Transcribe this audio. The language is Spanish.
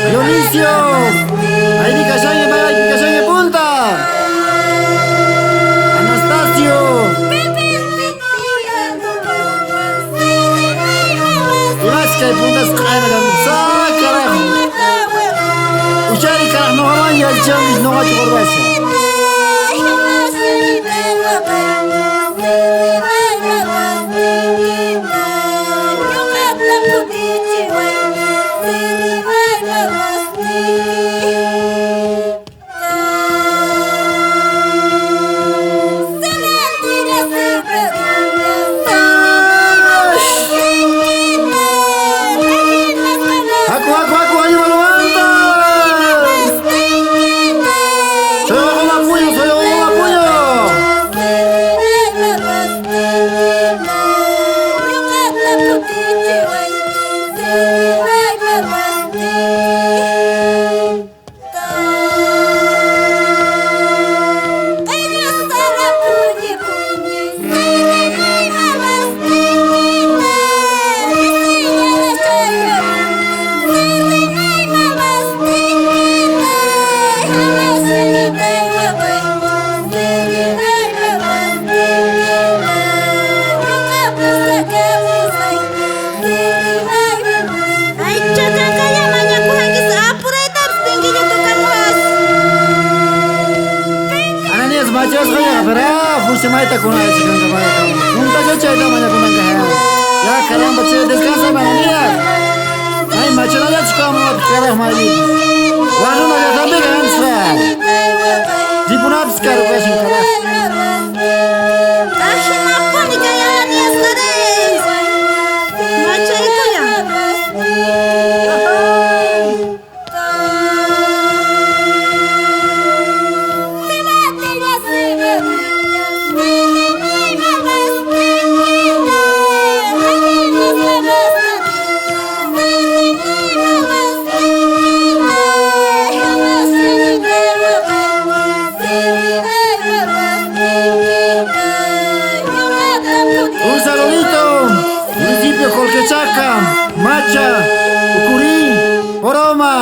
Dionisio, ahí casaña punta. Anastasio, Ilaska puntas caen carajo. Ushari carajo no van y al chamis no va a chocorbarse. Macam saya berapa fungsi mai tak guna sih kan kemarin. Unta saja itu banyak guna kaya. Ya kalau baca deskansa mana ni ya? Mai macam aja cakap mau kerja mai. Wanu nak sampai kan sah. Di punab sekarang kasih keras. Asyik apa ni kaya ni sekarang? Macam itu ya. Un saludito, municipio Colquechaca, Macha, Ucurí, Poroma.